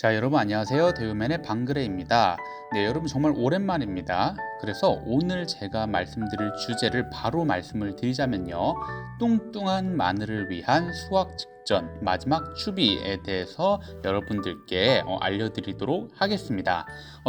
자, 여러분 안녕하세요. 대우맨의 방그레입니다. 네, 여러분 정말 오랜만입니다. 그래서 오늘 제가 말씀드릴 주제를 바로 말씀을 드리자면요. 뚱뚱한 마늘을 위한 수확 직전 마지막 추비에 대해서 여러분들께 알려드리도록 하겠습니다.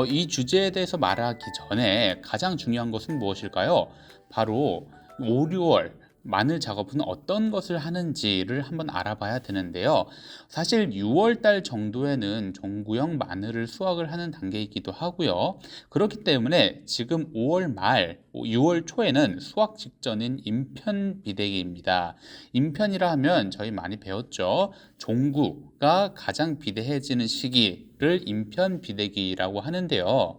이 주제에 대해서 말하기 전에 가장 중요한 것은 무엇일까요? 바로 5, 6월 마늘 작업은 어떤 것을 하는지를 한번 알아봐야 되는데요. 사실 6월 달 정도에는 종구형 마늘을 수확을 하는 단계이기도 하고요. 그렇기 때문에 지금 5월 말, 6월 초에는 수확 직전인 인편 비대기입니다. 인편이라 하면 저희 많이 배웠죠. 종구가 가장 비대해지는 시기를 인편 비대기라고 하는데요.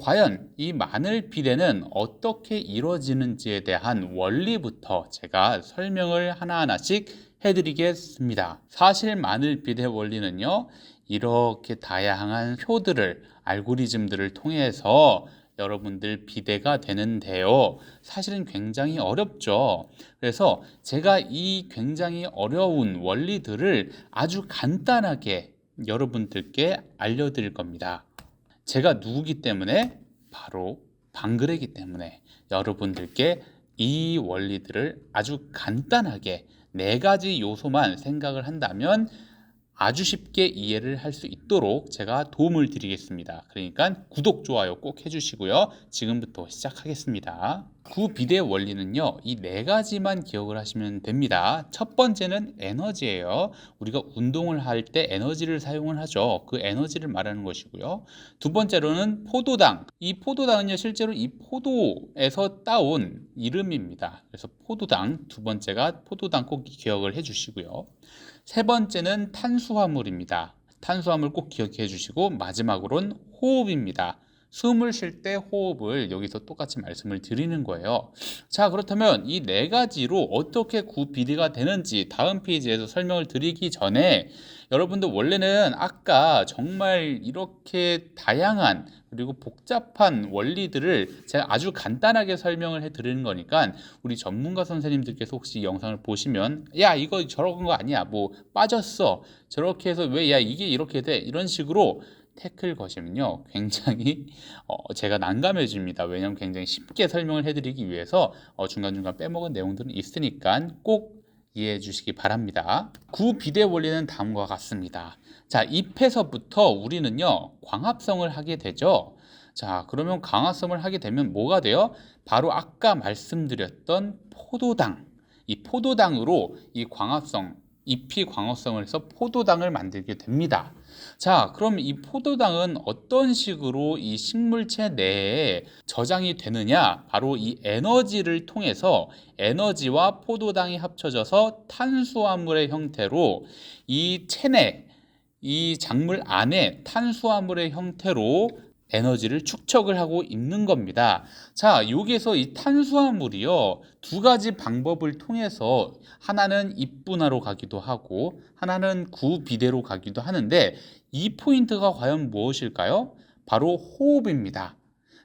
과연 이 마늘 비대는 어떻게 이루어지는지에 대한 원리부터 제가 설명을 하나하나씩 해드리겠습니다. 사실 마늘 비대 원리는요, 이렇게 다양한 표들을, 알고리즘들을 통해서 여러분들 비대가 되는데요. 사실은 굉장히 어렵죠. 그래서 제가 이 굉장히 어려운 원리들을 아주 간단하게 여러분들께 알려드릴 겁니다. 제가 누구기 때문에? 바로 방그레기 때문에 여러분들께 이 원리들을 아주 간단하게 4가지 요소만 생각을 한다면 아주 쉽게 이해를 할 수 있도록 제가 도움을 드리겠습니다. 그러니까 구독, 좋아요 꼭 해주시고요. 지금부터 시작하겠습니다. 구비대 원리는요, 이 4가지만 기억을 하시면 됩니다. 첫 번째는 에너지예요. 우리가 운동을 할 때 에너지를 사용을 하죠. 그 에너지를 말하는 것이고요. 두 번째로는 포도당. 이 포도당은요, 실제로 이 포도에서 따온 이름입니다. 그래서 포도당, 두 번째가 포도당 꼭 기억을 해주시고요. 세 번째는 탄수화물입니다. 탄수화물 꼭 기억해 주시고, 마지막으로는 호흡입니다. 숨을 쉴 때 호흡을 여기서 똑같이 말씀을 드리는 거예요. 자, 그렇다면 이 4가지로 어떻게 구비대가 되는지 다음 페이지에서 설명을 드리기 전에, 여러분들 원래는 아까 정말 이렇게 다양한 그리고 복잡한 원리들을 제가 아주 간단하게 설명을 해 드리는 거니까, 우리 전문가 선생님들께서 혹시 영상을 보시면 야, 이거 저런 거 아니야, 뭐 빠졌어, 저렇게 해서 왜 야 이게 이렇게 돼, 이런 식으로 태클 거시면요, 굉장히 제가 난감해집니다. 왜냐하면 굉장히 쉽게 설명을 해드리기 위해서 중간중간 빼먹은 내용들은 있으니까 꼭 이해해 주시기 바랍니다. 구비대 원리는 다음과 같습니다. 자, 잎에서부터 우리는요, 광합성을 하게 되죠. 자, 그러면 광합성을 하게 되면 뭐가 돼요? 바로 아까 말씀드렸던 포도당, 이 포도당으로 이 광합성, 잎이 광합성을 해서 포도당을 만들게 됩니다. 자, 그럼 이 포도당은 어떤 식으로 이 식물체 내에 저장이 되느냐? 바로 이 에너지를 통해서, 에너지와 포도당이 합쳐져서 탄수화물의 형태로 이 체내, 이 작물 안에 탄수화물의 형태로 에너지를 축적을 하고 있는 겁니다. 자, 여기에서 이 탄수화물이요, 2가지 방법을 통해서, 하나는 잎분화로 가기도 하고 하나는 구비대로 가기도 하는데, 이 포인트가 과연 무엇일까요? 바로 호흡입니다.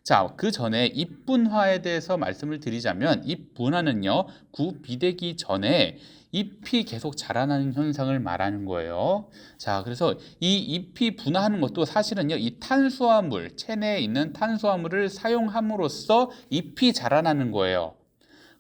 자, 그 전에 잎분화에 대해서 말씀을 드리자면, 잎분화는요, 구비대기 전에 잎이 계속 자라나는 현상을 말하는 거예요. 자, 그래서 이 잎이 분화하는 것도 사실은요, 이 탄수화물, 체내에 있는 탄수화물을 사용함으로써 잎이 자라나는 거예요.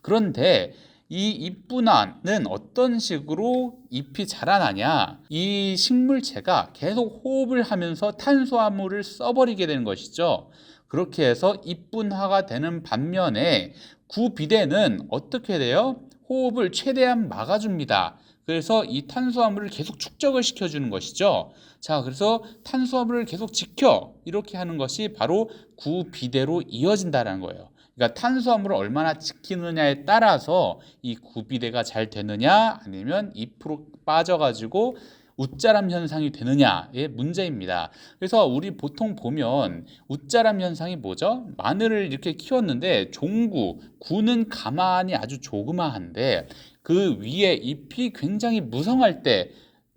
그런데 이 잎분화는 어떤 식으로 잎이 자라나냐? 이 식물체가 계속 호흡을 하면서 탄수화물을 써버리게 되는 것이죠. 그렇게 해서 잎분화가 되는 반면에 구비대는 어떻게 돼요? 호흡을 최대한 막아줍니다. 그래서 이 탄수화물을 계속 축적을 시켜주는 것이죠. 자, 그래서 탄수화물을 계속 지켜, 이렇게 하는 것이 바로 구비대로 이어진다는 거예요. 그러니까 탄수화물을 얼마나 지키느냐에 따라서 이 구비대가 잘 되느냐, 아니면 잎으로 빠져가지고 웃자람 현상이 되느냐의 문제입니다. 그래서 우리 보통 보면 웃자람 현상이 뭐죠? 마늘을 이렇게 키웠는데 구는 가만히 아주 조그마한데 그 위에 잎이 굉장히 무성할 때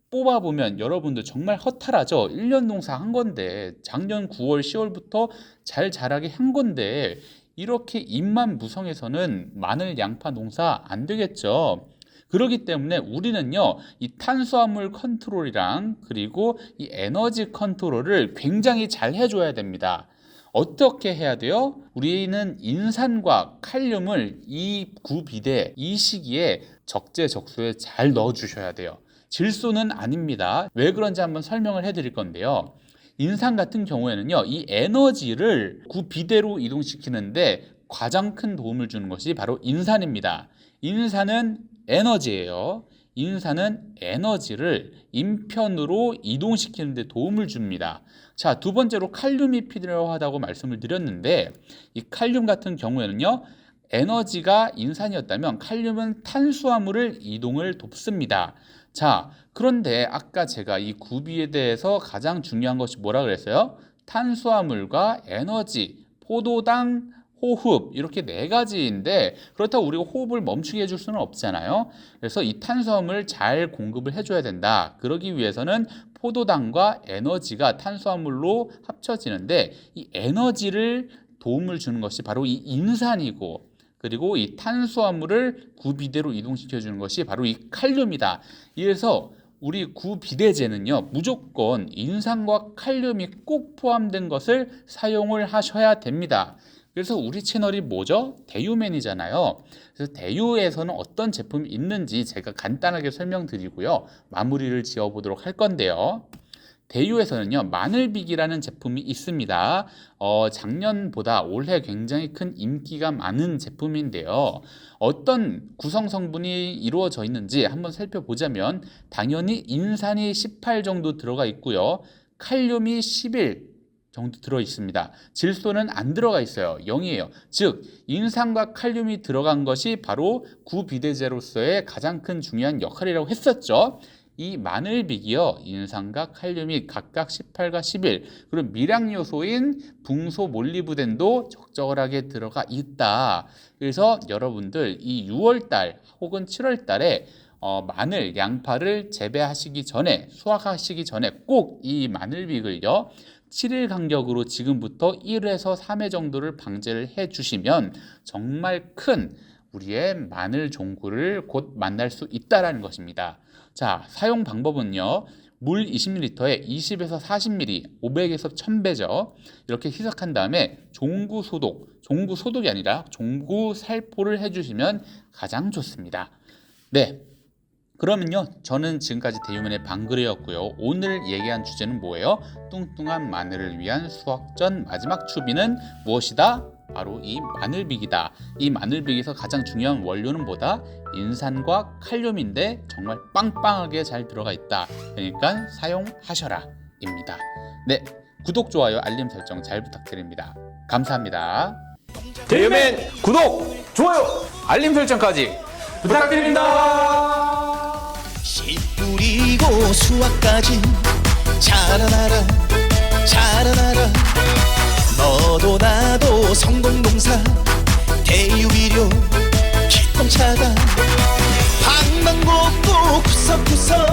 뽑아보면 여러분들 정말 허탈하죠. 1년 농사 한 건데, 작년 9월, 10월부터 잘 자라게 한 건데, 이렇게 잎만 무성해서는 마늘, 양파 농사 안 되겠죠. 그렇기 때문에 우리는요, 이 탄수화물 컨트롤이랑 그리고 이 에너지 컨트롤을 굉장히 잘 해줘야 됩니다. 어떻게 해야 돼요? 우리는 인산과 칼륨을 이 구비대, 이 시기에 적재적소에 잘 넣어주셔야 돼요. 질소는 아닙니다. 왜 그런지 한번 설명을 해드릴 건데요. 인산 같은 경우에는요, 이 에너지를 구비대로 이동시키는데 가장 큰 도움을 주는 것이 바로 인산입니다. 인산은 에너지예요. 인산은 에너지를 인편으로 이동시키는 데 도움을 줍니다. 자, 두 번째로 칼륨이 필요하다고 말씀을 드렸는데, 이 칼륨 같은 경우에는요, 에너지가 인산이었다면 칼륨은 탄수화물을 이동을 돕습니다. 자, 그런데 아까 제가 이 구비에 대해서 가장 중요한 것이 뭐라 그랬어요? 탄수화물과 에너지, 포도당, 호흡, 이렇게 네 가지인데, 그렇다고 우리가 호흡을 멈추게 해줄 수는 없잖아요. 그래서 이 탄수화물을 잘 공급을 해줘야 된다. 그러기 위해서는 포도당과 에너지가 탄수화물로 합쳐지는데, 이 에너지를 도움을 주는 것이 바로 이 인산이고, 그리고 이 탄수화물을 구비대로 이동시켜 주는 것이 바로 이 칼륨이다. 이래서 우리 구비대제는요, 무조건 인산과 칼륨이 꼭 포함된 것을 사용을 하셔야 됩니다. 그래서 우리 채널이 뭐죠? 대유맨이잖아요. 그래서 대유에서는 어떤 제품이 있는지 제가 간단하게 설명드리고요, 마무리를 지어보도록 할 건데요. 대유에서는요, 마늘빅이라는 제품이 있습니다. 작년보다 올해 굉장히 큰 인기가 많은 제품인데요. 어떤 구성 성분이 이루어져 있는지 한번 살펴보자면, 당연히 인산이 18 정도 들어가 있고요, 칼륨이 11 정도 들어 있습니다. 질소는 안 들어가 있어요. 0이에요. 즉 인산과 칼륨이 들어간 것이 바로 구비대제로서의 가장 큰 중요한 역할이라고 했었죠. 이 마늘빅이요, 인산과 칼륨이 각각 18과 11, 그리고 미량 요소인 붕소 몰리브덴도 적절하게 들어가 있다. 그래서 여러분들 이 6월달 혹은 7월달에 마늘, 양파를 재배하시기 전에, 수확하시기 전에 꼭 이 마늘빅을요, 7일 간격으로 지금부터 1에서 3회 정도를 방제를 해 주시면 정말 큰 우리의 마늘 종구를 곧 만날 수 있다는 것입니다. 자, 사용 방법은요, 물 20ml에 20에서 40ml, 500에서 1000배죠. 이렇게 희석한 다음에 종구 소독이 아니라 종구 살포를 해주시면 가장 좋습니다. 네, 그러면요, 저는 지금까지 대유맨의 방그레였고요. 오늘 얘기한 주제는 뭐예요? 뚱뚱한 마늘을 위한 수확 전 마지막 추비는 무엇이다? 바로 이 마늘빅이다. 이 마늘빅에서 가장 중요한 원료는 뭐다? 인산과 칼륨인데 정말 빵빵하게 잘 들어가 있다. 그러니까 사용하셔라 입니다. 네, 구독, 좋아요, 알림 설정 잘 부탁드립니다. 감사합니다. 대유맨 구독, 좋아요, 알림 설정까지 부탁드립니다. 씨 뿌리고 수확까지 자라나라 자라나라. 너도 나도 성공농사 대유비료 기똥차다. 방방곡곡 구석구석